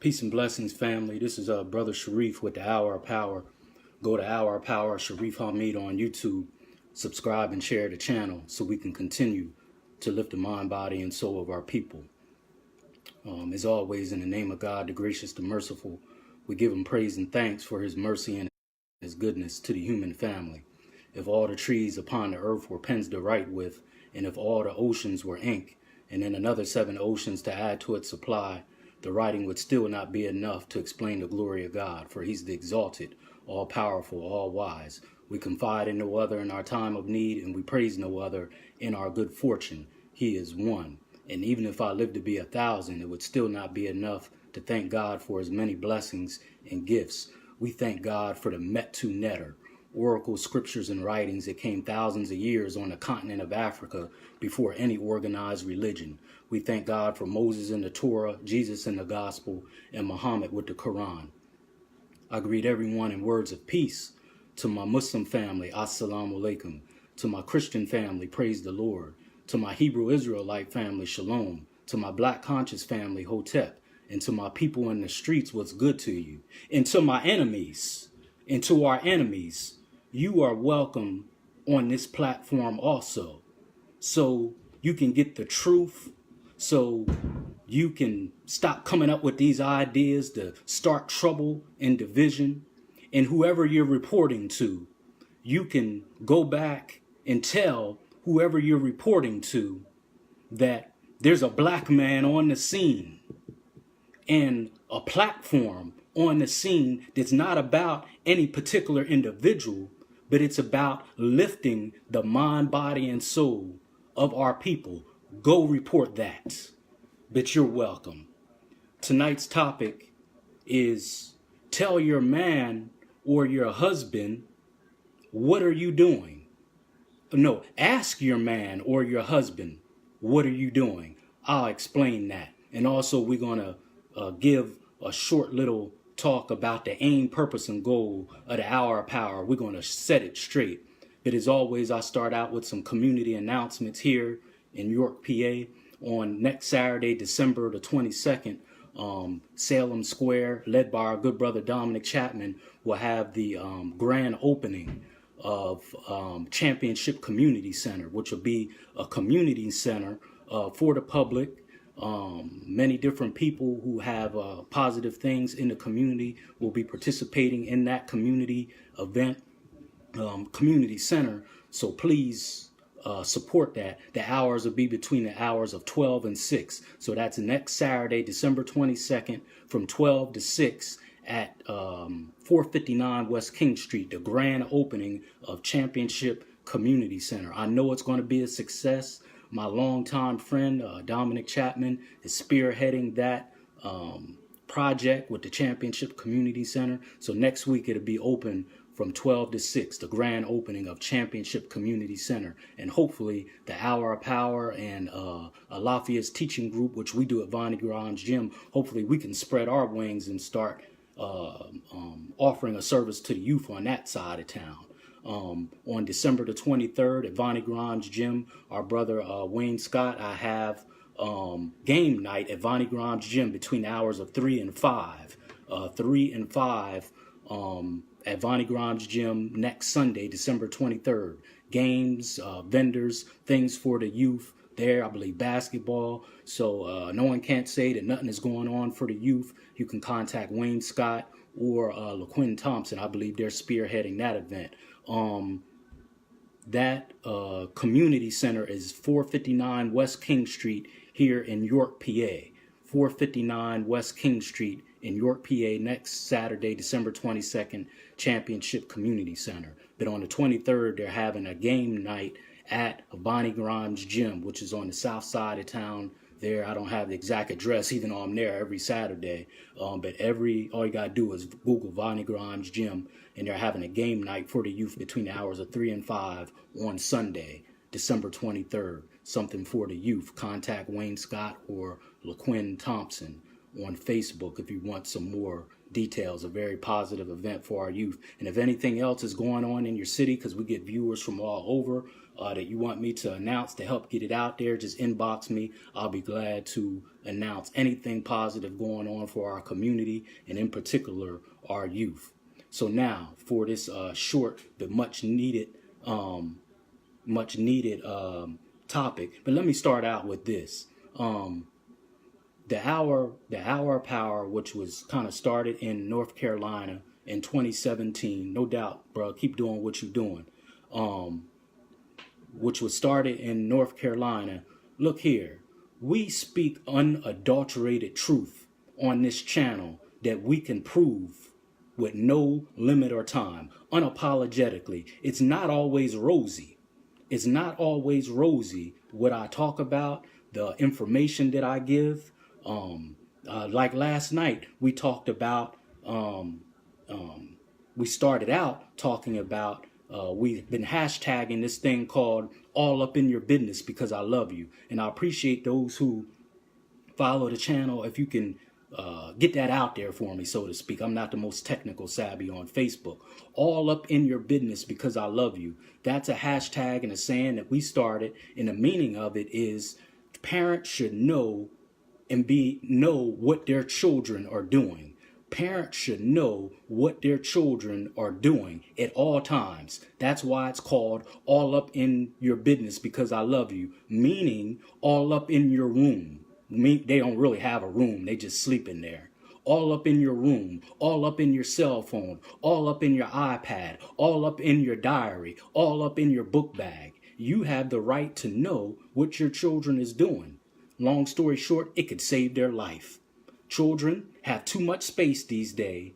Peace and blessings, family. This is Brother Shareef with the Hour of Power. Go to Hour of Power, Shareef Hamid on YouTube. Subscribe and share the channel so we can continue to lift the mind, body, and soul of our people. As always, in the name of God, the gracious, the merciful, we give him praise and thanks for his mercy and his goodness to the human family. If all the trees upon the earth were pens to write with, and if all the oceans were ink, and then another 7 oceans to add to its supply, the writing would still not be enough to explain the glory of God, for he's the exalted, all-powerful, all-wise. We confide in no other in our time of need, and we praise no other in our good fortune. He is one. And even if I lived to be 1,000, it would still not be enough to thank God for his many blessings and gifts. We thank God for the Metu Neter, oracle scriptures and writings that came thousands of years on the continent of Africa before any organized religion. We thank God for Moses and the Torah, Jesus and the gospel, and Muhammad with the Quran. I greet everyone in words of peace. To my Muslim family, Assalamu alaikum. To my Christian family, praise the Lord. To my Hebrew Israelite family, Shalom. To my Black conscious family, Hotep. And to my people in the streets, what's good to you. And to my enemies, and to our enemies, you are welcome on this platform also. So you can get the truth, so you can stop coming up with these ideas to start trouble and division. And whoever you're reporting to, you can go back and tell whoever you're reporting to that there's a black man on the scene and a platform on the scene that's not about any particular individual, but it's about lifting the mind, body, and soul of our people. Go report that. But you're welcome. Tonight's topic is tell your man or your husband, what are you doing? No, ask your man or your husband, what are you doing? I'll explain that. And also we're going to give a short little talk about the aim, purpose, and goal of the Hour of Power. We're going to set it straight. But as always, I start out with some community announcements here in York, PA. On next Saturday, December the 22nd, Salem Square, led by our good brother Dominic Chapman, will have the grand opening of Championship Community Center, which will be a community center for the public. Many different people who have positive things in the community will be participating in that community event, community center. So please support that. The hours will be between the hours of 12 and 6. So that's next Saturday, December 22nd, from 12 to 6 at 459 West King Street, the grand opening of Championship Community Center. I know it's going to be a success. My longtime friend, Dominic Chapman, is spearheading that project with the Championship Community Center. So next week it'll be open from 12 to 6, the grand opening of Championship Community Center. And hopefully the Hour of Power and Alafia's teaching group, which we do at Vonnie Grimes Gym, hopefully we can spread our wings and start offering a service to the youth on that side of town. On December the 23rd at Vonnie Grimes Gym, our brother Wayne Scott, I have game night at Vonnie Grimes Gym between the hours of 3 and 5. 3 and 5 at Vonnie Grimes Gym next Sunday, December 23rd. Games, vendors, things for the youth there. I believe basketball. So no one can't say that nothing is going on for the youth. You can contact Wayne Scott or LaQuinn Thompson. I believe they're spearheading that event. That community center is 459 West King Street here in York, PA. 459 West King Street in York, PA, next Saturday, December 22nd, Championship Community Center. But on the 23rd, they're having a game night at Vonnie Grimes Gym, which is on the south side of town there. I don't have the exact address, even though I'm there every Saturday. But all you got to do is Google Vonnie Grimes Gym, and they're having a game night for the youth between the hours of 3 and 5 on Sunday, December 23rd. Something for the youth. Contact Wayne Scott or LaQuinn Thompson on Facebook if you want some more details, a very positive event for our youth. And if anything else is going on in your city, because we get viewers from all over, that you want me to announce to help get it out there, just inbox me. I'll be glad to announce anything positive going on for our community, and in particular, our youth. So now, for this short but much needed topic, but let me start out with this. The Hour of Power, which was kind of started in North Carolina in 2017, no doubt, bro, keep doing what you're doing, which was started in North Carolina. Look here, we speak unadulterated truth on this channel that we can prove with no limit or time, unapologetically. It's not always rosy. It's not always rosy what I talk about, the information that I give. Like last night, we talked about, we started out talking about, we've been hashtagging this thing called All Up in Your Business because I love you. And I appreciate those who follow the channel. If you can get that out there for me, so to speak. I'm not the most technical savvy on Facebook. All up in your business because I love you. That's a hashtag and a saying that we started. And the meaning of it is parents should know and know what their children are doing. Parents should know what their children are doing at all times. That's why it's called All Up in Your Business because I love you, meaning all up in your room. They don't really have a room. They just sleep in there. All up in your room, all up in your cell phone, all up in your iPad, all up in your diary, all up in your book bag. You have the right to know what your children is doing. Long story short, it could save their life. Children have too much space these days,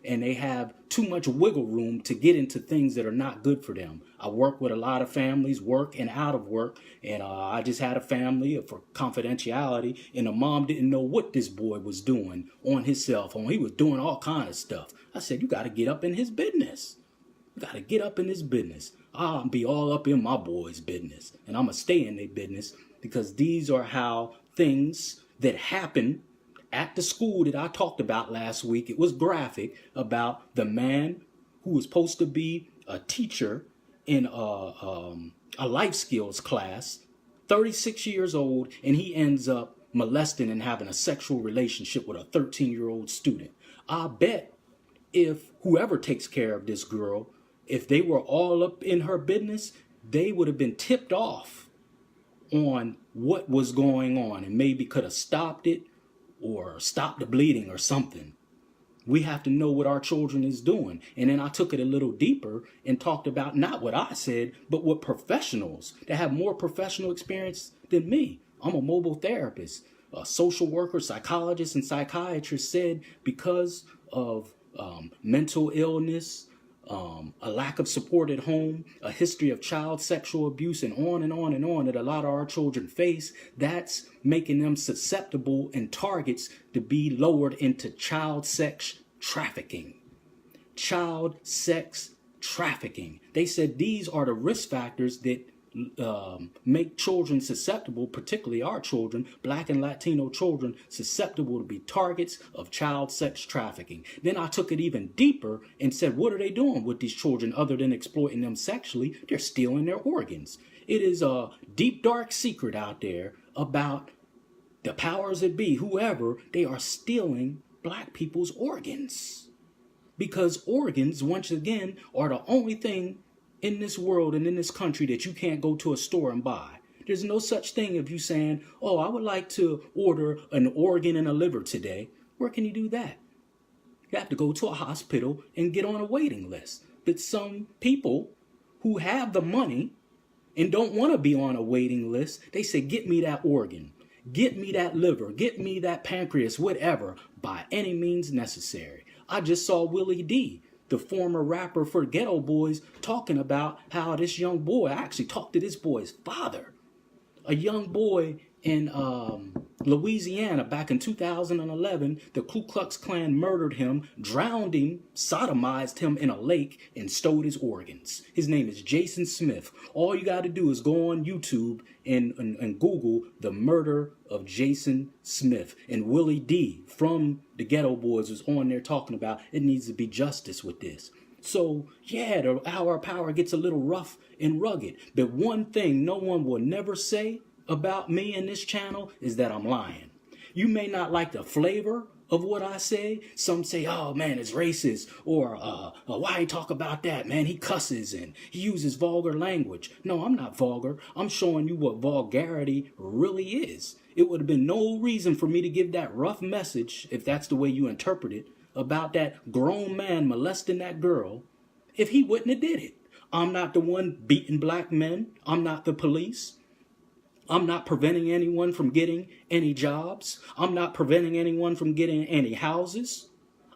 and they have too much wiggle room to get into things that are not good for them. I work with a lot of families, work and out of work, and I just had a family for confidentiality, and the mom didn't know what this boy was doing on his cell phone. He was doing all kind of stuff. I said, you got to get up in his business. You got to get up in his business. I'll be all up in my boy's business, and I'm going to stay in their business because these are how things that happen at the school that I talked about last week. It was graphic about the man who was supposed to be a teacher in a life skills class, 36 years old, and he ends up molesting and having a sexual relationship with a 13-year-old student. I bet if whoever takes care of this girl, if they were all up in her business, they would have been tipped off on what was going on and maybe could have stopped it or stopped the bleeding or something. We have to know what our children is doing. And then I took it a little deeper and talked about not what I said, but what professionals that have more professional experience than me. I'm a mobile therapist, a social worker, psychologist, and psychiatrist said because of mental illness, a lack of support at home, a history of child sexual abuse, and on and on and on that a lot of our children face, that's making them susceptible and targets to be lowered into child sex trafficking. Child sex trafficking. They said these are the risk factors that make children susceptible, particularly our children, Black and Latino children, susceptible to be targets of child sex trafficking. Then I took it even deeper and said, what are they doing with these children other than exploiting them sexually? They're stealing their organs. It is a deep, dark secret out there about the powers that be, whoever, they are stealing Black people's organs. Because organs, once again, are the only thing in this world and in this country that you can't go to a store and buy. There's no such thing of you saying, oh, I would like to order an organ and a liver today. Where can you do that? You have to go to a hospital and get on a waiting list. But some people who have the money and don't want to be on a waiting list, they say, get me that organ, get me that liver, get me that pancreas, whatever, by any means necessary. I just saw Willie D, the former rapper for Ghetto Boys, talking about how this young boy, I actually talked to this boy's father. A young boy in Louisiana back in 2011, the Ku Klux Klan murdered him, drowned him, sodomized him in a lake, and stole his organs. His name is Jason Smith. All you got to do is go on YouTube and Google the murder of Jason Smith. And Willie D from the Ghetto Boys was on there talking about it needs to be justice with this. So, yeah, the hour of power gets a little rough and rugged. But one thing no one will never say about me in this channel is that I'm lying. You may not like the flavor of what I say. Some say, oh man, it's racist, or why he talk about that, man, he cusses and he uses vulgar language. No, I'm not vulgar. I'm showing you what vulgarity really is. It would have been no reason for me to give that rough message, if that's the way you interpret it, about that grown man molesting that girl, if he wouldn't have did it. I'm not the one beating black men. I'm not the police. I'm not preventing anyone from getting any jobs. I'm not preventing anyone from getting any houses.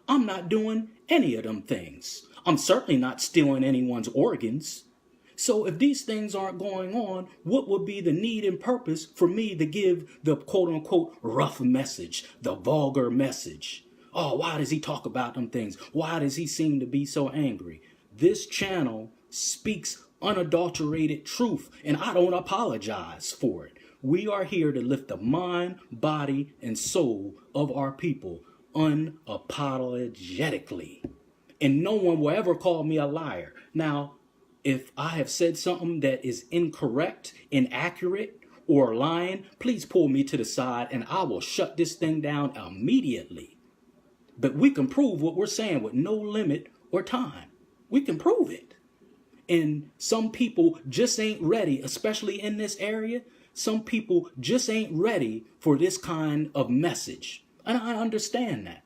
I'm not doing any of them things. I'm certainly not stealing anyone's organs. So if these things aren't going on, what would be the need and purpose for me to give the quote unquote rough message, the vulgar message? Oh, why does he talk about them things? Why does he seem to be so angry? This channel speaks unadulterated truth, and I don't apologize for it. We are here to lift the mind, body, and soul of our people unapologetically. And no one will ever call me a liar. Now, if I have said something that is incorrect, inaccurate, or lying, please pull me to the side and I will shut this thing down immediately. But we can prove what we're saying with no limit or time. We can prove it. And some people just ain't ready, especially in this area. Some people just ain't ready for this kind of message. And I understand that.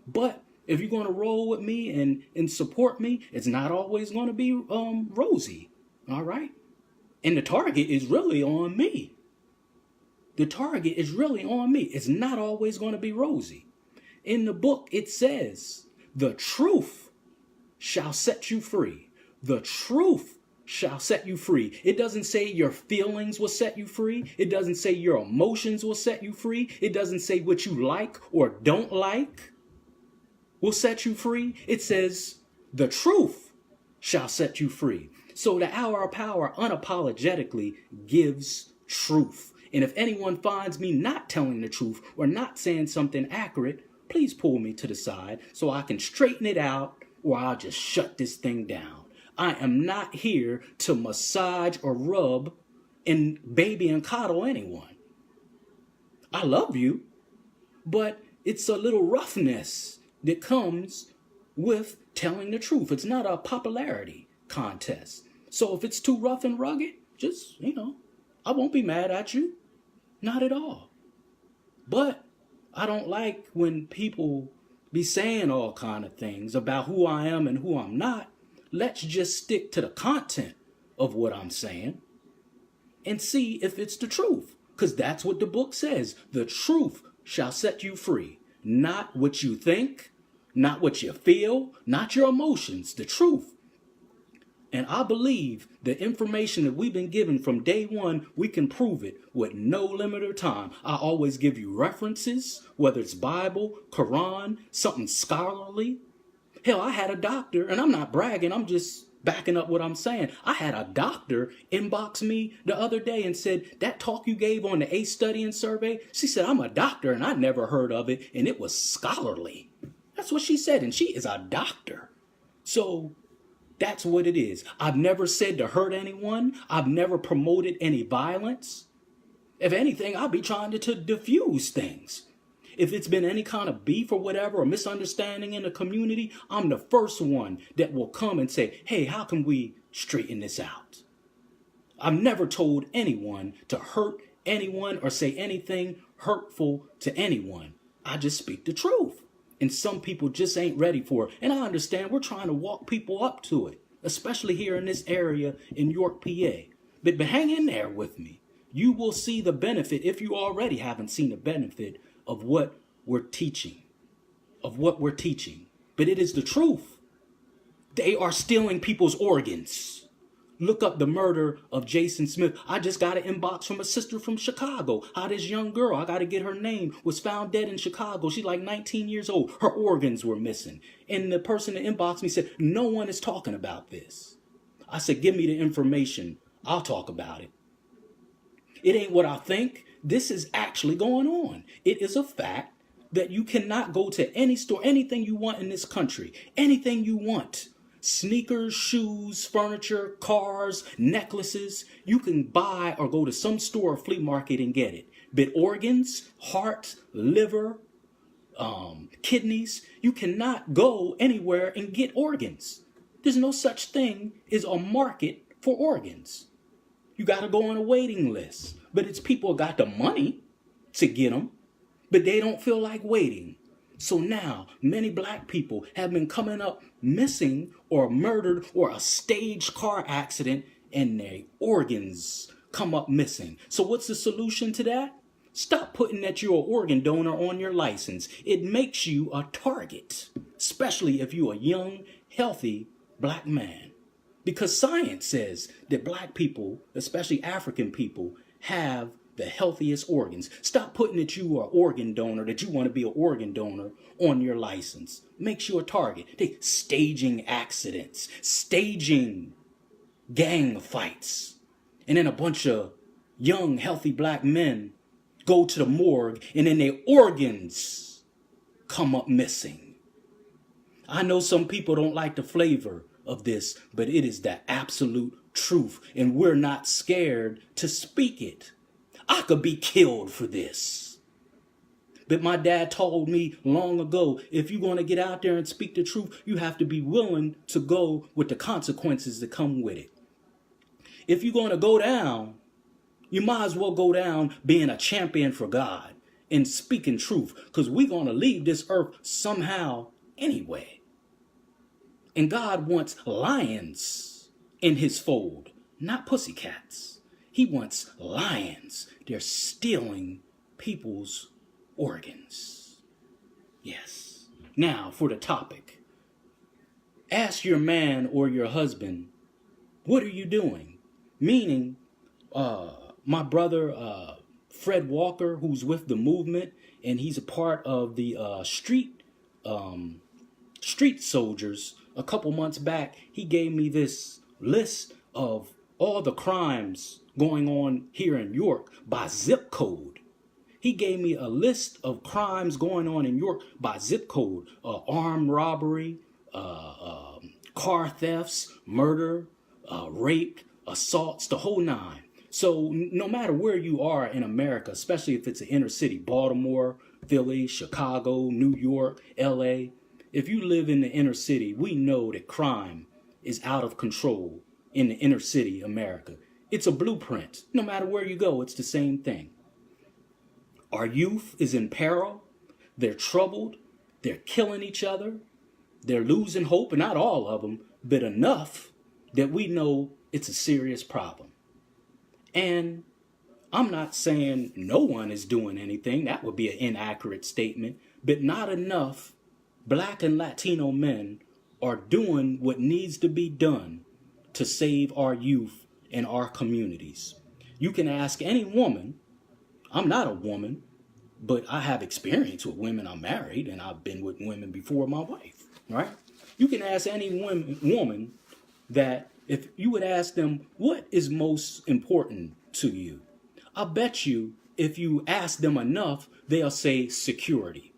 But if you're going to roll with me and support me, it's not always going to be rosy. All right? And the target is really on me. It's not always going to be rosy. In the book, it says, the truth shall set you free. The truth shall set you free. It doesn't say your feelings will set you free. It doesn't say your emotions will set you free. It doesn't say what you like or don't like will set you free. It says the truth shall set you free. So the hour of power unapologetically gives truth. And if anyone finds me not telling the truth or not saying something accurate, please pull me to the side so I can straighten it out, or I'll just shut this thing down. I am not here to massage or rub and baby and coddle anyone. I love you, but it's a little roughness that comes with telling the truth. It's not a popularity contest. So if it's too rough and rugged, just, I won't be mad at you. Not at all. But I don't like when people be saying all kind of things about who I am and who I'm not. Let's just stick to the content of what I'm saying and see if it's the truth. Because that's what the book says. The truth shall set you free. Not what you think, not what you feel, not your emotions. The truth. And I believe the information that we've been given from day one, we can prove it with no limit or time. I always give you references, whether it's Bible, Quran, something scholarly. Hell, I had a doctor, and I'm not bragging, I'm just backing up what I'm saying. I had a doctor inbox me the other day and said, that talk you gave on the ACE studying survey, she said, I'm a doctor and I never heard of it, and it was scholarly. That's what she said, and she is a doctor. So that's what it is. I've never said to hurt anyone. I've never promoted any violence. If anything, I'll be trying to diffuse things. If it's been any kind of beef or whatever, or misunderstanding in the community, I'm the first one that will come and say, hey, how can we straighten this out? I've never told anyone to hurt anyone or say anything hurtful to anyone. I just speak the truth. And some people just ain't ready for it. And I understand we're trying to walk people up to it, especially here in this area in York, PA. But hang in there with me. You will see the benefit, if you already haven't seen the benefit, of what we're teaching. But it is the truth. They are stealing people's organs. Look up the murder of Jason Smith. I just got an inbox from a sister from Chicago. How this young girl, I got to get her name, was found dead in Chicago. She's like 19 years old. Her organs were missing. And the person that inboxed me said, no one is talking about this. I said, give me the information. I'll talk about it. It ain't what I think. This is actually going on. It is a fact that you cannot go to any store, anything you want in this country, anything you want. Sneakers, shoes, furniture, cars, necklaces. You can buy or go to some store or flea market and get it. But organs, heart, liver, kidneys, you cannot go anywhere and get organs. There's no such thing as a market for organs. You got to go on a waiting list. But it's people got the money to get them, but they don't feel like waiting. So now many black people have been coming up missing or murdered or a staged car accident and their organs come up missing. So what's the solution to that? Stop putting that you're an organ donor on your license. It makes you a target, especially if you're a young, healthy black man. Because science says that black people, especially African people, have the healthiest organs. Stop putting that you are an organ donor, that you want to be an organ donor on your license. Makes you a target. They staging accidents, staging gang fights. And then a bunch of young, healthy black men go to the morgue and then their organs come up missing. I know some people don't like the flavor of this, but it is the absolute truth, and we're not scared to speak it. I could be killed for this. But my dad told me long ago, if you're going to get out there and speak the truth, you have to be willing to go with the consequences that come with it. If you're going to go down, you might as well go down being a champion for God and speaking truth, because we're going to leave this earth somehow anyway. And God wants lions in his fold, not pussycats. He wants lions. They're stealing people's organs. Yes. Now for the topic. Ask your man or your husband, what are you doing? Meaning, my brother Fred Walker, who's with the movement, and he's a part of the street soldiers. A couple months back, he gave me this list of all the crimes going on here in York by zip code. He gave me a list of crimes going on in York by zip code. Armed robbery, car thefts, murder, rape, assaults, the whole nine. So no matter where you are in America, especially if it's an inner city, Baltimore, Philly, Chicago, New York, LA, if you live in the inner city, we know that crime is out of control in the inner city America. It's a blueprint. No matter where you go, it's the same thing. Our youth is in peril. They're troubled. They're killing each other. They're losing hope, and not all of them, but enough that we know it's a serious problem. And I'm not saying no one is doing anything. That would be an inaccurate statement, but not enough Black and Latino men are doing what needs to be done to save our youth and our communities. You can ask any woman. I'm not a woman, but I have experience with women. I'm married, and I've been with women before my wife, right? You can ask any woman that if you would ask them, what is most important to you? I bet you if you ask them enough, they'll say security.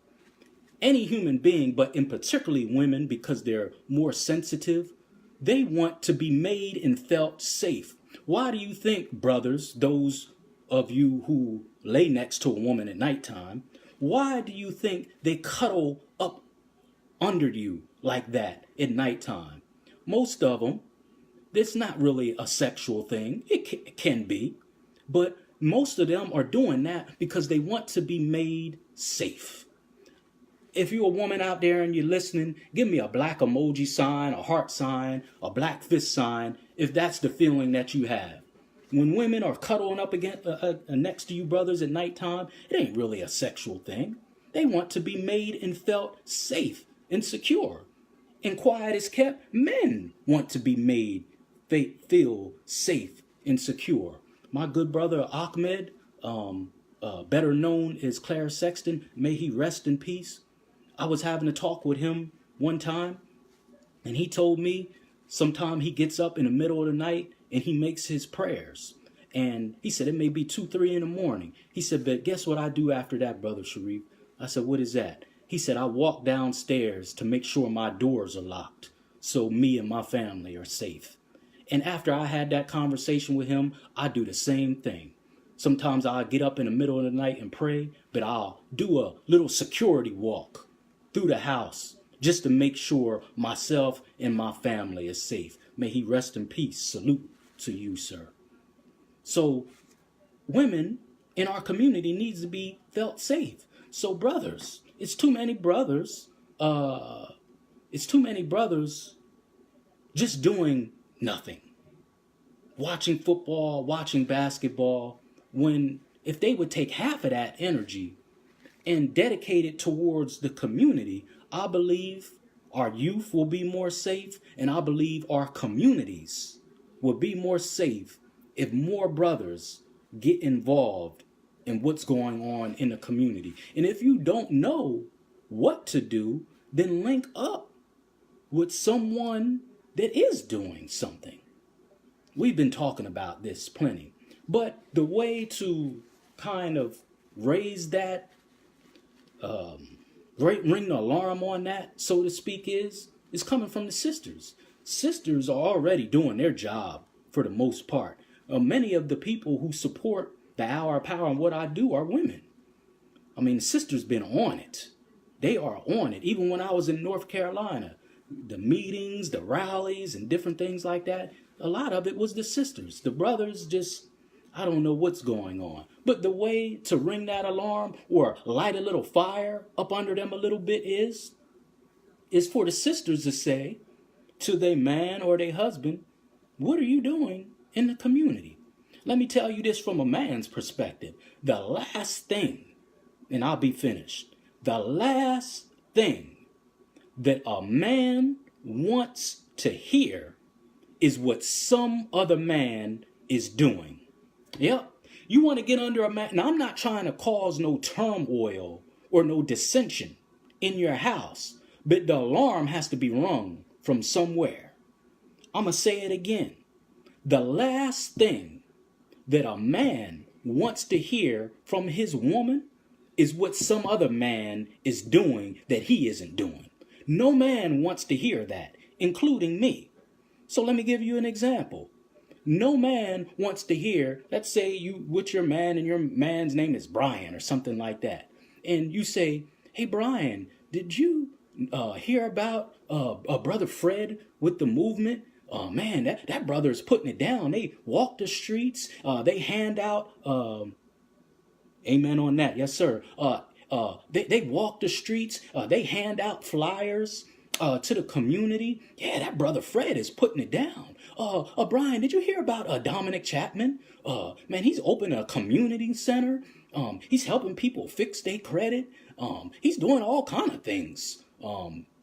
Any human being, but in particularly women, because they're more sensitive, they want to be made and felt safe. Why do you think, brothers, those of you who lay next to a woman at nighttime, why do you think they cuddle up under you like that at nighttime? Most of them, it's not really a sexual thing. It can be, but most of them are doing that because they want to be made safe. If you're a woman out there and you're listening, give me a black emoji sign, a heart sign, a black fist sign, if that's the feeling that you have. When women are cuddling up against, next to you brothers at nighttime, it ain't really a sexual thing. They want to be made and felt safe and secure. And quiet as kept, men want to be made feel safe and secure. My good brother Ahmed, better known as Claire Sexton, may he rest in peace. I was having a talk with him one time, and he told me sometime he gets up in the middle of the night and he makes his prayers. And he said it may be 2, 3 in the morning. He said, but guess what I do after that, Brother Shareef? I said, what is that? He said, I walk downstairs to make sure my doors are locked so me and my family are safe. And after I had that conversation with him, I do the same thing. Sometimes I'll get up in the middle of the night and pray, but I'll do a little security walk through the house just to make sure myself and my family is safe. May he rest in peace. Salute to you, sir. So women in our community needs to be felt safe. So brothers, it's too many brothers. It's too many brothers just doing nothing. Watching football, watching basketball, when if they would take half of that energy and dedicate it towards the community, I believe our youth will be more safe, and I believe our communities will be more safe if more brothers get involved in what's going on in the community. And if you don't know what to do, then link up with someone that is doing something. We've been talking about this plenty, but the way to kind of raise that, ring the alarm on that, so to speak, is coming from the sisters. Sisters are already doing their job for the most part. Many of the people who support the Hour of Power and what I do are women. I mean, the sisters been on it. They are on it. Even when I was in North Carolina, the meetings, the rallies, and different things like that, a lot of it was the sisters. The brothers just, I don't know what's going on. But the way to ring that alarm or light a little fire up under them a little bit is for the sisters to say to their man or their husband, what are you doing in the community? Let me tell you this from a man's perspective. The last thing, and I'll be finished, the last thing that a man wants to hear is what some other man is doing. Yep. You want to get under a man. Now, I'm not trying to cause no turmoil or no dissension in your house, but the alarm has to be rung from somewhere. I'm going to say it again. The last thing that a man wants to hear from his woman is what some other man is doing that he isn't doing. No man wants to hear that, including me. So let me give you an example. No man wants to hear, let's say you with your man and your man's name is Brian or something like that. And you say, hey, Brian, did you hear about Brother Fred with the movement? Man, that brother is putting it down. They walk the streets. They hand out, amen on that. Yes, sir. They walk the streets. They hand out flyers to the community. Yeah, that brother Fred is putting it down. Brian, did you hear about Dominic Chapman? Man, he's opened a community center. He's helping people fix their credit. He's doing all kind of things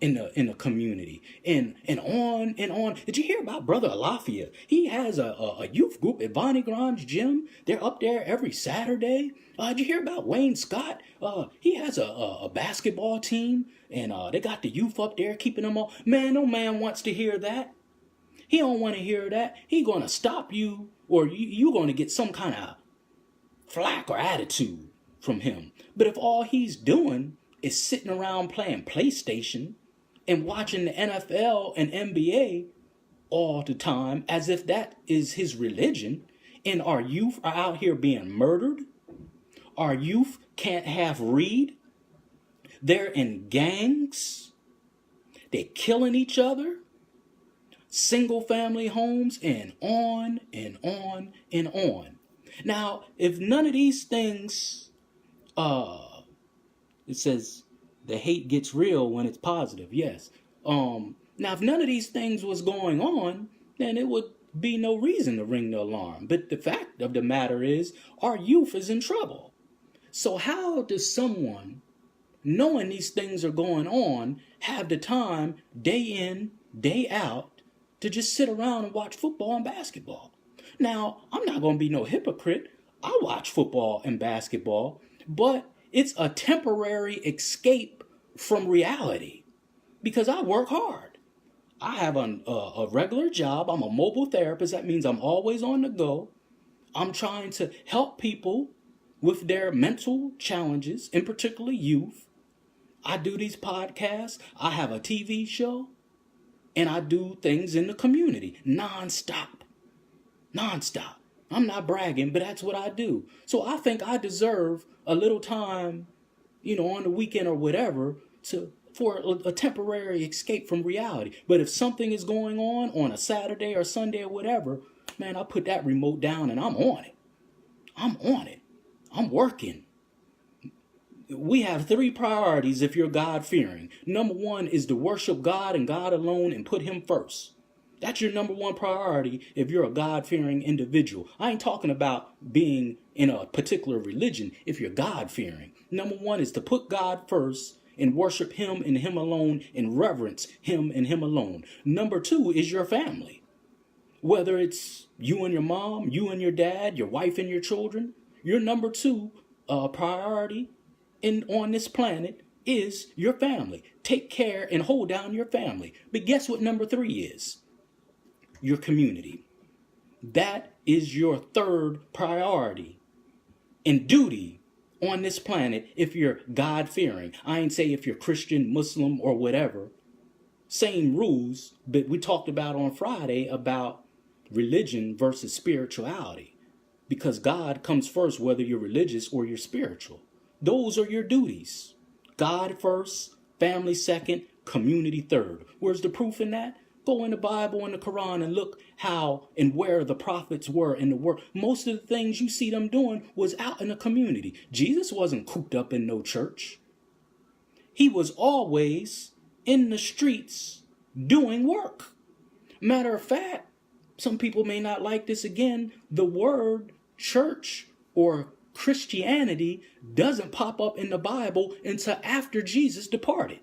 in the community, and on and on. Did you hear about Brother Alafia? He has a youth group at Bonnie Grange Gym. They're up there every Saturday. Did you hear about Wayne Scott? He has a basketball team, and they got the youth up there keeping them all. Man, no man wants to hear that. He don't want to hear that. He gonna stop you, or you gonna get some kind of flack or attitude from him. But if all he's doing is sitting around playing PlayStation and watching the NFL and NBA all the time as if that is his religion, and our youth are out here being murdered, our youth can't half read, they're in gangs, they're killing each other, single family homes, and on and on and on. Now, if none of these things, it says the hate gets real when it's positive. Yes. Now, if none of these things was going on, then it would be no reason to ring the alarm. But the fact of the matter is, our youth is in trouble. So how does someone, knowing these things are going on, have the time day in, day out, to just sit around and watch football and basketball. Now, I'm not going to be no hypocrite. I watch football and basketball, but it's a temporary escape from reality because I work hard. I have a regular job. I'm a mobile therapist. That means I'm always on the go. I'm trying to help people with their mental challenges, in particular youth. I do these podcasts. I have a TV show. And I do things in the community nonstop. Nonstop. I'm not bragging, but that's what I do. So I think I deserve a little time, on the weekend or whatever, for a temporary escape from reality. But if something is going on a Saturday or Sunday or whatever, man, I put that remote down and I'm on it. I'm on it. I'm working. We have 3 priorities if you're God-fearing. Number 1 is to worship God and God alone and put him first. That's your number 1 priority if you're a God-fearing individual. I ain't talking about being in a particular religion if you're God-fearing. Number 1 is to put God first and worship him and him alone and reverence him and him alone. Number 2 is your family. Whether it's you and your mom, you and your dad, your wife and your children, your number 2 priority on this planet is your family. Take care and hold down your family. But guess what number 3 is? Your community. That is your 3rd priority and duty on this planet if you're God-fearing. I ain't say if you're Christian, Muslim, or whatever. Same rules, but we talked about on Friday about religion versus spirituality. Because God comes first whether you're religious or you're spiritual. Those are your duties. God first, family second, community third. Where's the proof in that? Go in the Bible and the Quran and look how and where the prophets were in the world. Most of the things you see them doing was out in the community. Jesus wasn't cooped up in no church. He was always in the streets doing work. Matter of fact, some people may not like this again. The word church or Christianity doesn't pop up in the Bible until after Jesus departed.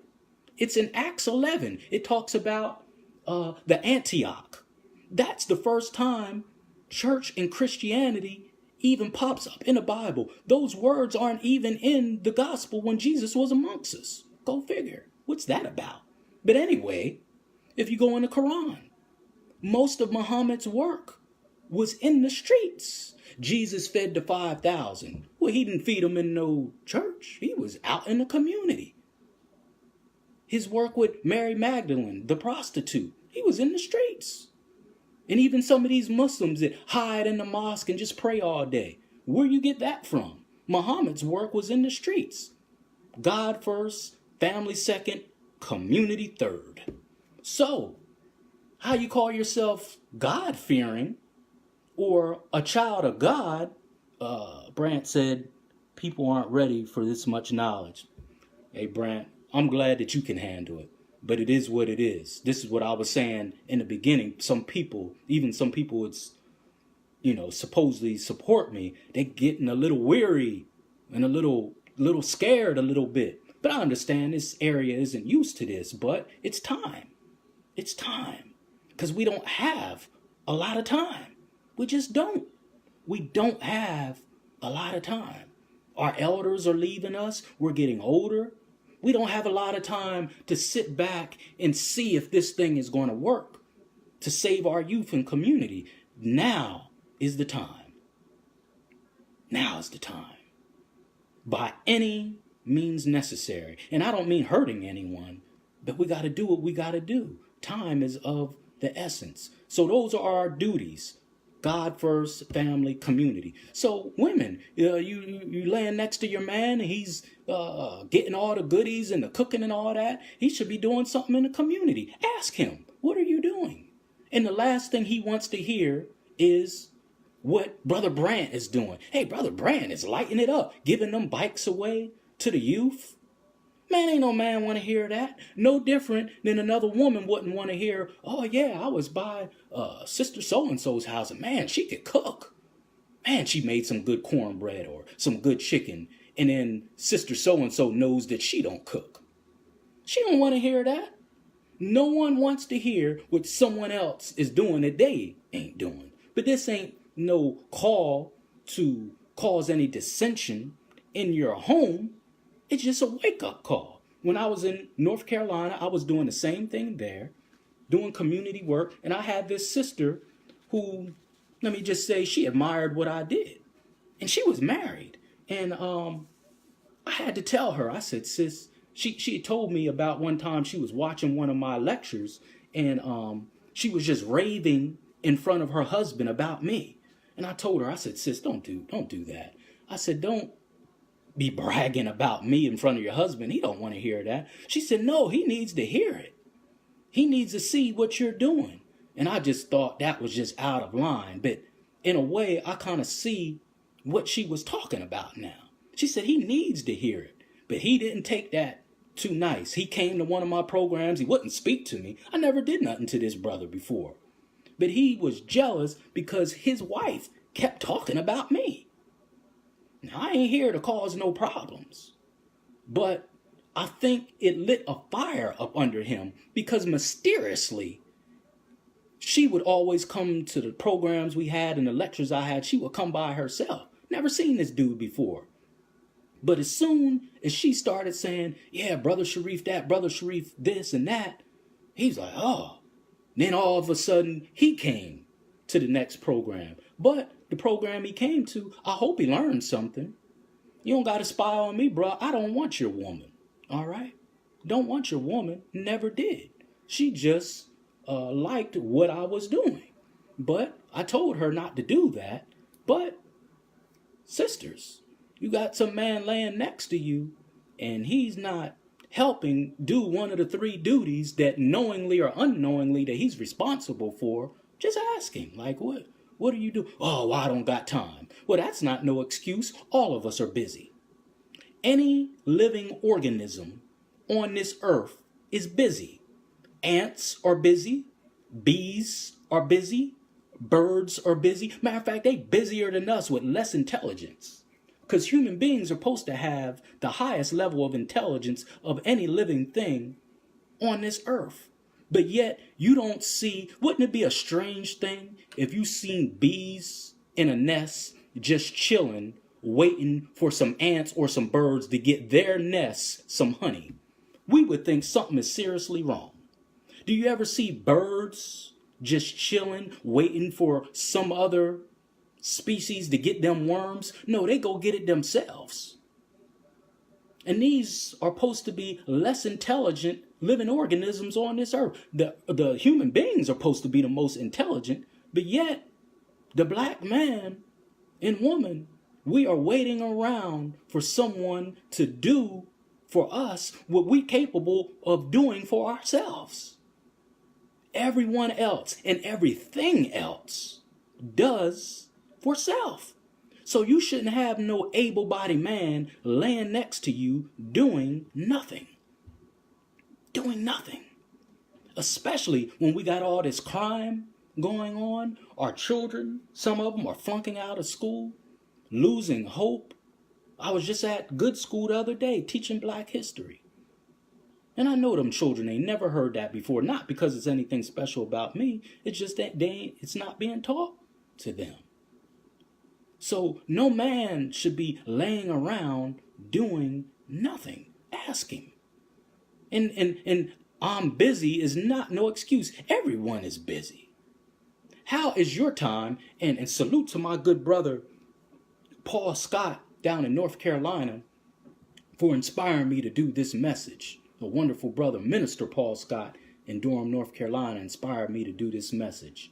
It's in Acts 11. It talks about the Antioch. That's the first time church and Christianity even pops up in the Bible. Those words aren't even in the gospel when Jesus was amongst us. Go figure. What's that about? But anyway, if you go in the Quran, most of Muhammad's work was in the streets. Jesus fed the 5,000. Well, he didn't feed them in no church. He was out in the community. His work with Mary Magdalene, the prostitute, he was in the streets. And even some of these Muslims that hide in the mosque and just pray all day. Where you get that from? Muhammad's work was in the streets. God first, family second, community third. So, how you call yourself God-fearing or a child of God? Brant said, people aren't ready for this much knowledge. Hey, Brant, I'm glad that you can handle it, but it is what it is. This is what I was saying in the beginning. Some people it's, supposedly support me. They're getting a little weary and a little scared a little bit. But I understand this area isn't used to this, but it's time. It's time. Because we don't have a lot of time. We just don't. We don't have a lot of time. Our elders are leaving us. We're getting older. We don't have a lot of time to sit back and see if this thing is going to work to save our youth and community. Now is the time. Now is the time. By any means necessary. And I don't mean hurting anyone, but we got to do what we got to do. Time is of the essence. So those are our duties. God first, family, community. So women, you laying next to your man and he's getting all the goodies and the cooking and all that. He should be doing something in the community. Ask him, what are you doing? And the last thing he wants to hear is what Brother Brant is doing. Hey, Brother Brant is lighting it up, giving them bikes away to the youth. Man, ain't no man want to hear that. No different than another woman wouldn't want to hear, oh yeah, I was by Sister So-and-so's house and man, she could cook. Man, she made some good cornbread or some good chicken. And then Sister So-and-so knows that she don't cook. She don't want to hear that. No one wants to hear what someone else is doing that they ain't doing. But this ain't no call to cause any dissension in your home. It's just a wake-up call. When I was in North Carolina, I was doing the same thing there, doing community work, and I had this sister who, let me just say, she admired what I did. And she was married. And I had to tell her, I said, sis, she had told me about one time she was watching one of my lectures, and she was just raving in front of her husband about me. And I told her, I said, sis, don't do that. I said, don't be bragging about me in front of your husband. He don't want to hear that. She said, no, he needs to hear it. He needs to see what you're doing. And I just thought that was just out of line. But in a way, I kind of see what she was talking about now. She said he needs to hear it. But he didn't take that too nice. He came to one of my programs. He wouldn't speak to me. I never did nothing to this brother before. But he was jealous because his wife kept talking about me. Now, I ain't here to cause no problems. But I think it lit a fire up under him because mysteriously, she would always come to the programs we had and the lectures I had. She would come by herself. Never seen this dude before. But as soon as she started saying, yeah, Brother Shareef that, Brother Shareef this and that, he's like, oh. Then all of a sudden, he came to the next program. But the program he came to, I hope he learned something. You don't got to spy on me, bro. I don't want your woman. All right? Don't want your woman. Never did. She just liked what I was doing. But I told her not to do that. But, sisters, you got some man laying next to you, and he's not helping do one of the three duties that knowingly or unknowingly that he's responsible for. Just ask him, like, what do you do? Oh, I don't got time. Well, that's not no excuse. All of us are busy. Any living organism on this earth is busy. Ants are busy. Bees are busy. Birds are busy. Matter of fact, they busier than us with less intelligence. Because human beings are supposed to have the highest level of intelligence of any living thing on this earth. But yet, you don't see, wouldn't it be a strange thing if you seen bees in a nest just chilling, waiting for some ants or some birds to get their nests some honey? We would think something is seriously wrong. Do you ever see birds just chilling, waiting for some other species to get them worms? No, they go get it themselves. And these are supposed to be less intelligent living organisms on this earth. The human beings are supposed to be the most intelligent, but yet the black man and woman, we are waiting around for someone to do for us what we're capable of doing for ourselves. Everyone else and everything else does for self. So you shouldn't have no able-bodied man laying next to you doing nothing. Doing nothing. Especially when we got all this crime going on. Our children, some of them are flunking out of school, losing hope. I was just at good school the other day teaching black history. And I know them children ain't never heard that before. Not because it's anything special about me. It's just that it's not being taught to them. So no man should be laying around doing nothing. Ask him. And I'm busy is not no excuse. Everyone is busy. How is your time? And salute to my good brother, Paul Scott, down in North Carolina, for inspiring me to do this message. A wonderful brother, Minister Paul Scott in Durham, North Carolina, inspired me to do this message.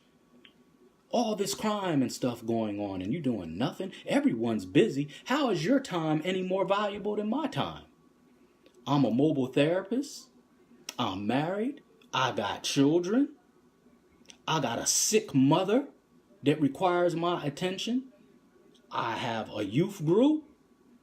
All this crime and stuff going on and you doing nothing. Everyone's busy. How is your time any more valuable than my time? I'm a mobile therapist. I'm married. I got children. I got a sick mother that requires my attention. I have a youth group,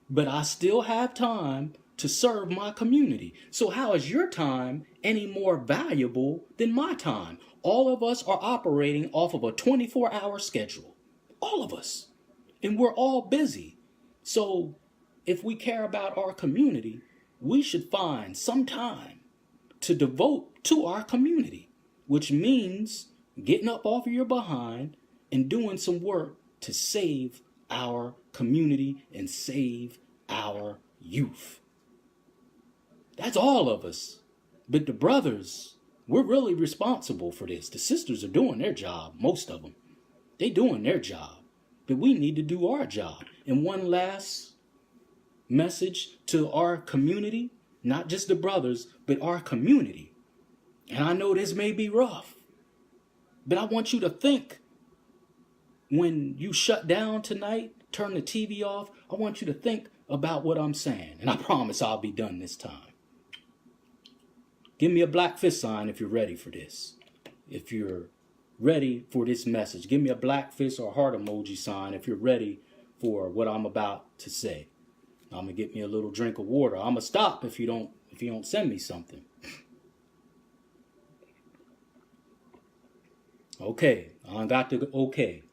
but I still have time to serve my community. So how is your time any more valuable than my time? All of us are operating off of a 24-hour schedule. All of us. And we're all busy. So if we care about our community, we should find some time to devote to our community, which means getting up off of your behind and doing some work to save our community and save our youth. That's all of us. But the brothers, we're really responsible for this. The sisters are doing their job, most of them. They doing their job. But we need to do our job. And one last message to our community, not just the brothers, but our community. And I know this may be rough, but I want you to think when you shut down tonight, turn the TV off, I want you to think about what I'm saying. And I promise I'll be done this time. Give me a black fist sign if you're ready for this. If you're ready for this message, give me a black fist or heart emoji sign if you're ready for what I'm about to say. I'm gonna get me a little drink of water. I'm gonna stop if you don't send me something. Okay, I got the okay.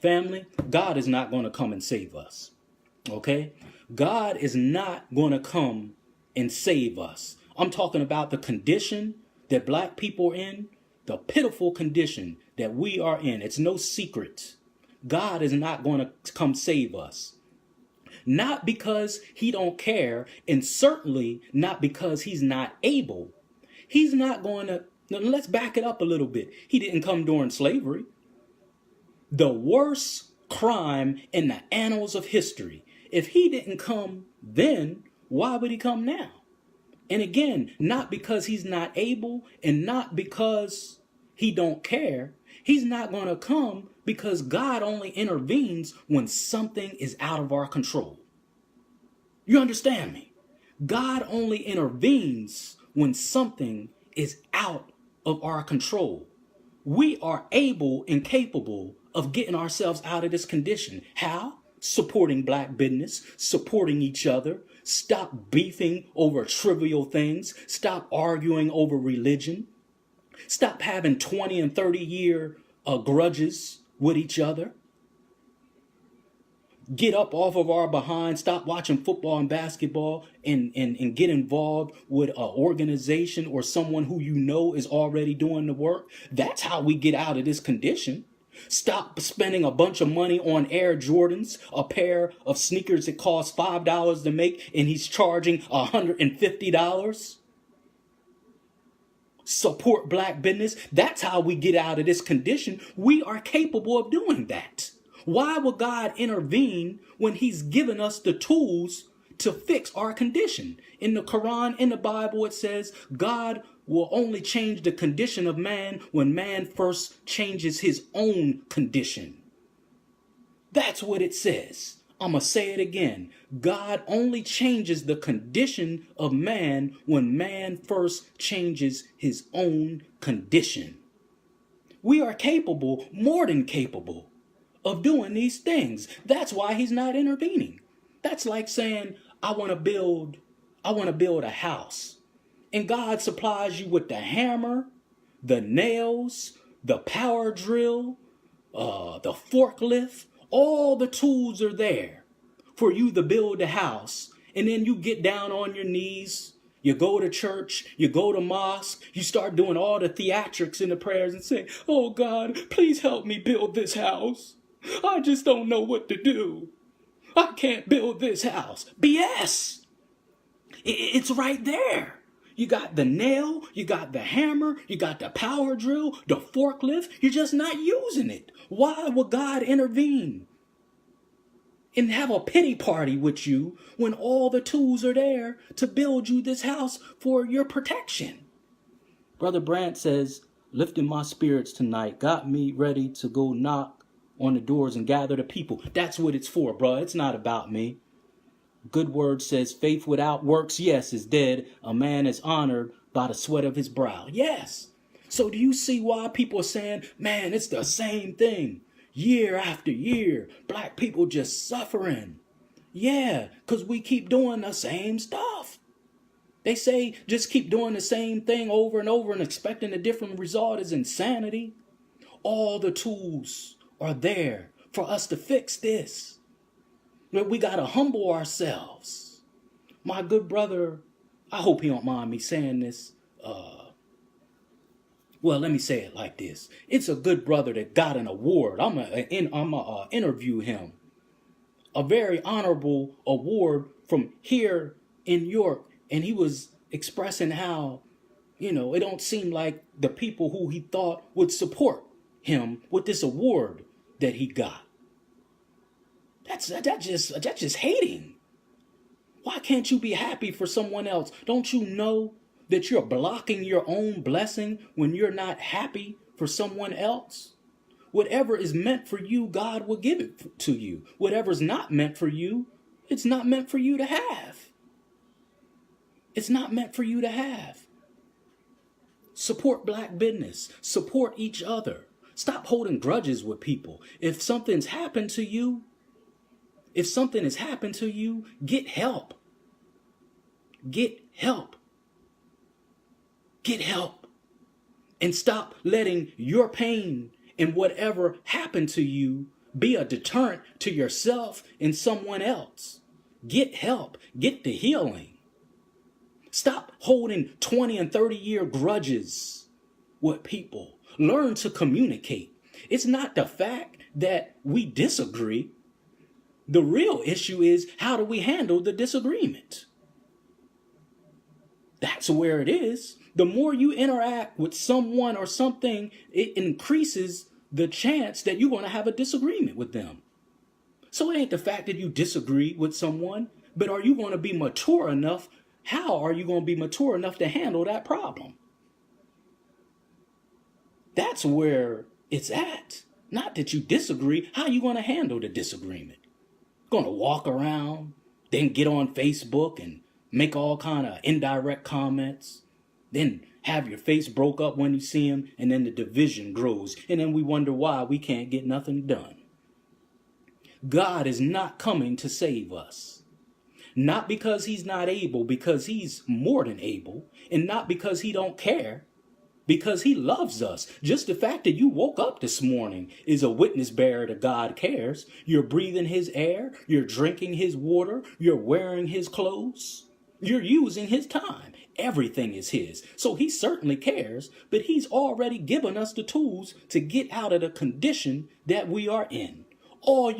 Family, God is not gonna come and save us. Okay? God is not gonna come and save us. I'm talking about the condition that black people are in, the pitiful condition that we are in. It's no secret. God is not going to come save us. Not because he don't care, and certainly not because he's not able. He's not going to, let's back it up a little bit. He didn't come during slavery. The worst crime in the annals of history. If he didn't come then, why would he come now? And again, not because he's not able and not because he don't care. He's not going to come because God only intervenes when something is out of our control. You understand me? God only intervenes when something is out of our control. We are able and capable of getting ourselves out of this condition. How? Supporting black business, supporting each other. Stop beefing over trivial things. Stop arguing over religion. Stop having 20 and 30-year grudges with each other. Get up off of our behind. Stop watching football and basketball and get involved with an organization or someone who you know is already doing the work. That's how we get out of this condition. Stop spending a bunch of money on Air Jordans, a pair of sneakers that cost $5 to make, and he's charging $150. Support black business. That's how we get out of this condition. We are capable of doing that. Why would God intervene when he's given us the tools to fix our condition? In the Quran, in the Bible, it says God will only change the condition of man when man first changes his own condition. That's what it says. I'm going to say it again. God only changes the condition of man when man first changes his own condition. We are capable, more than capable, of doing these things. That's why he's not intervening. That's like saying, I want to build a house. And God supplies you with the hammer, the nails, the power drill, the forklift. All the tools are there for you to build a house. And then you get down on your knees. You go to church, you go to mosque, you start doing all the theatrics in the prayers and say, oh God, please help me build this house. I just don't know what to do. I can't build this house. BS. It's right there. You got the nail, you got the hammer, you got the power drill, the forklift. You're just not using it. Why would God intervene and have a pity party with you when all the tools are there to build you this house for your protection? Brother Brandt says, lifting my spirits tonight got me ready to go knock on the doors and gather the people. That's what it's for, bro. It's not about me. Good word says faith without works, yes, is dead. A man is honored by the sweat of his brow. Yes. So do you see why people are saying, man, it's the same thing year after year? Black people just suffering. Yeah, because we keep doing the same stuff. They say just keep doing the same thing over and over and expecting a different result is insanity. All the tools are there for us to fix this. We got to humble ourselves. My good brother, I hope he don't mind me saying this, well, let me say it like this. It's a good brother that got an award. I'm gonna interview him. A very honorable award from here in York. And he was expressing how, it don't seem like the people who he thought would support him with this award that he got. That's just hating. Why can't you be happy for someone else? Don't you know that you're blocking your own blessing when you're not happy for someone else? Whatever is meant for you, God will give it to you. Whatever's not meant for you, it's not meant for you to have. It's not meant for you to have. Support black business. Support each other. Stop holding grudges with people. If something's happened to you, get help. Get help. Get help. And stop letting your pain and whatever happened to you be a deterrent to yourself and someone else. Get help. Get the healing. Stop holding 20 and 30-year grudges with people. Learn to communicate. It's not the fact that we disagree. The real issue is, how do we handle the disagreement? That's where it is. The more you interact with someone or something, it increases the chance that you're going to have a disagreement with them. So it ain't the fact that you disagree with someone, but are you going to be mature enough? How are you going to be mature enough to handle that problem? That's where it's at. Not that you disagree. How are you going to handle the disagreement? Going to walk around, then get on Facebook and make all kind of indirect comments, then have your face broke up when you see him, and then the division grows, and then we wonder why we can't get nothing done. God is not coming to save us. Not because he's not able, because he's more than able, and not because he don't care, because he loves us. Just the fact that you woke up this morning is a witness bearer that God cares. You're breathing his air, you're drinking his water, you're wearing his clothes, you're using his time. Everything is his. So he certainly cares, but he's already given us the tools to get out of the condition that we are in. All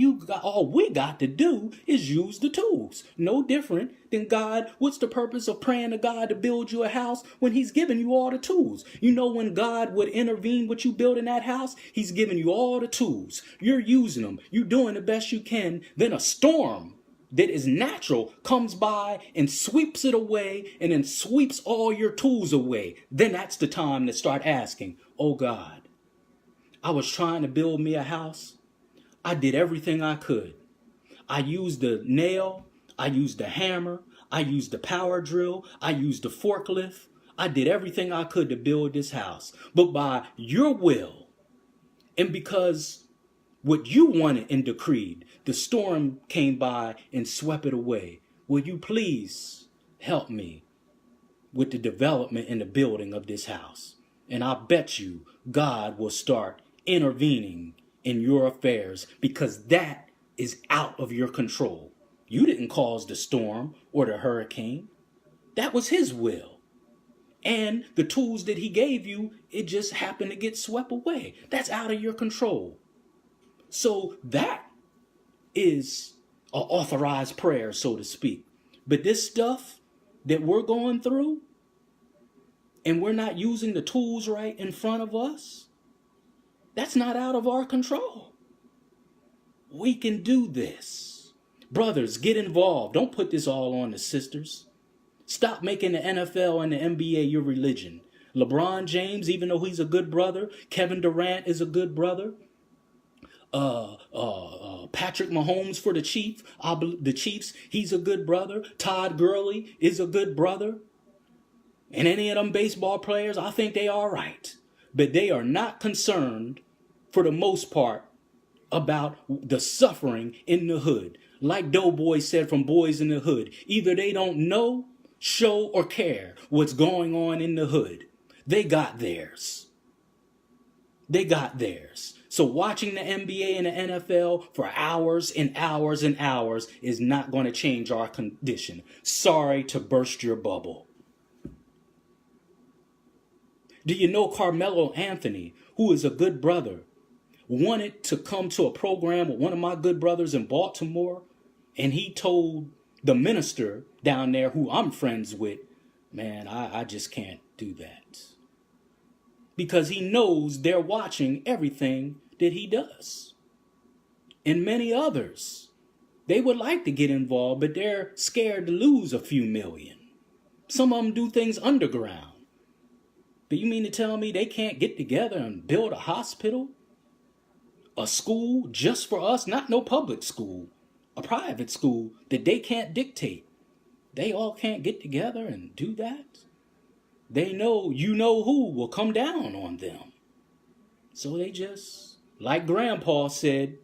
we got to do is use the tools. No different than God. What's the purpose of praying to God to build you a house when he's giving you all the tools? You know, when God would intervene with you building that house, he's giving you all the tools. You're using them. You're doing the best you can. Then a storm that is natural comes by and sweeps it away, and then sweeps all your tools away. Then that's the time to start asking, oh God, I was trying to build me a house. I did everything I could. I used the nail, I used the hammer, I used the power drill, I used the forklift. I did everything I could to build this house. But by your will, and because what you wanted and decreed, the storm came by and swept it away. Will you please help me with the development and the building of this house? And I bet you God will start intervening in your affairs, because that is out of your control. You didn't cause the storm or the hurricane. That was his will. And the tools that he gave you, it just happened to get swept away. That's out of your control. So that is an authorized prayer, so to speak. But this stuff that we're going through, and we're not using the tools right in front of us, that's not out of our control. We can do this. Brothers, get involved. Don't put this all on the sisters. Stop making the NFL and the NBA your religion. LeBron James, even though he's a good brother, Kevin Durant is a good brother. Patrick Mahomes for the Chiefs, he's a good brother. Todd Gurley is a good brother. And any of them baseball players, I think they are right. But they are not concerned, for the most part, about the suffering in the hood. Like Doughboy said from Boys in the Hood, either they don't know, show, or care what's going on in the hood. They got theirs. They got theirs. So watching the NBA and the NFL for hours and hours and hours is not going to change our condition. Sorry to burst your bubble. Do you know Carmelo Anthony, who is a good brother, wanted to come to a program with one of my good brothers in Baltimore, and he told the minister down there, who I'm friends with, man, I just can't do that. Because he knows they're watching everything that he does. And many others, they would like to get involved, but they're scared to lose a few million. Some of them do things underground. But you mean to tell me they can't get together and build a hospital? A school just for us? Not no public school. A private school that they can't dictate. They all can't get together and do that. They know you know who will come down on them. So they just, like Grandpa said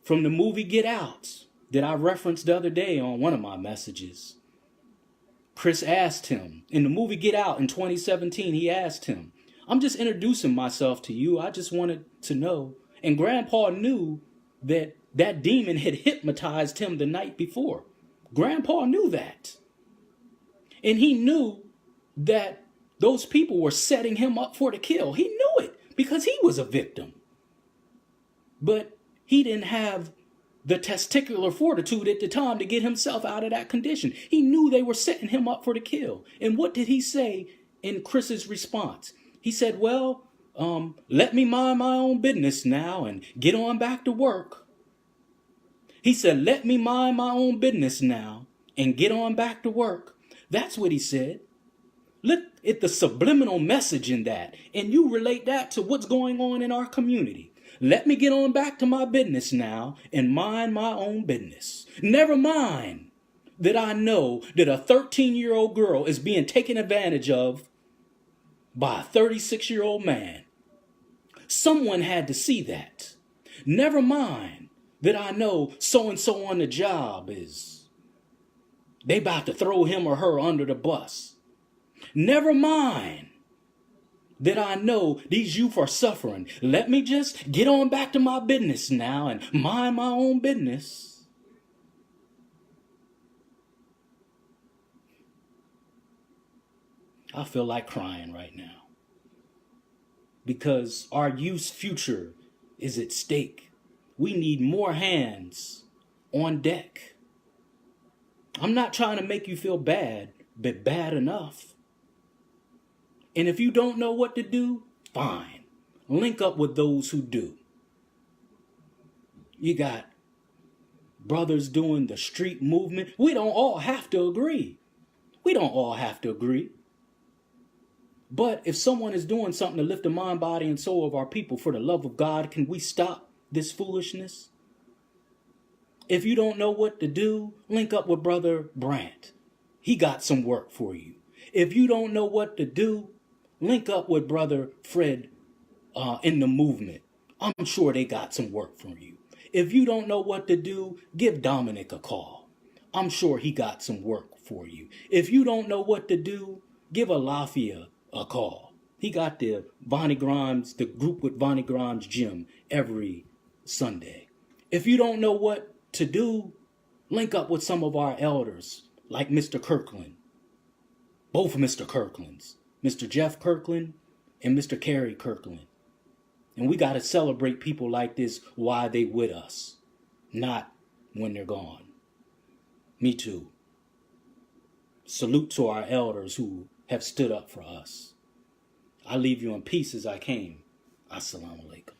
from the movie Get Out that I referenced the other day on one of my messages. Chris asked him, in the movie Get Out in 2017, he asked him, I'm just introducing myself to you. I just wanted to know. And Grandpa knew that that demon had hypnotized him the night before. Grandpa knew that. And he knew that those people were setting him up for the kill. He knew it because he was a victim. But he didn't have the testicular fortitude at the time to get himself out of that condition. He knew they were setting him up for the kill. And what did he say in Chris's response? He said, well, let me mind my own business now and get on back to work. He said, let me mind my own business now and get on back to work. That's what he said. Look at the subliminal message in that. And you relate that to what's going on in our community. Let me get on back to my business now and mind my own business. Never mind that I know that a 13-year-old girl is being taken advantage of by a 36-year-old man. Someone had to see that. Never mind that I know so-and-so on the job they about to throw him or her under the bus. Never mind that I know these youth are suffering. Let me just get on back to my business now and mind my own business. I feel like crying right now because our youth's future is at stake. We need more hands on deck. I'm not trying to make you feel bad, but bad enough. And if you don't know what to do, fine. Link up with those who do. You got brothers doing the street movement. We don't all have to agree. We don't all have to agree. But if someone is doing something to lift the mind, body, and soul of our people for the love of God, can we stop this foolishness? If you don't know what to do, link up with Brother Brandt. He got some work for you. If you don't know what to do, link up with Brother Fred in the movement. I'm sure they got some work for you. If you don't know what to do, give Dominic a call. I'm sure he got some work for you. If you don't know what to do, give Alafia a call. He got the group with Vonnie Grimes gym every Sunday. If you don't know what to do, link up with some of our elders like Mr. Kirkland. Both Mr. Kirklands. Mr. Jeff Kirkland and Mr. Kerry Kirkland. And we got to celebrate people like this while they with us, not when they're gone. Me too. Salute to our elders who have stood up for us. I leave you in peace as I came. Assalamu alaikum.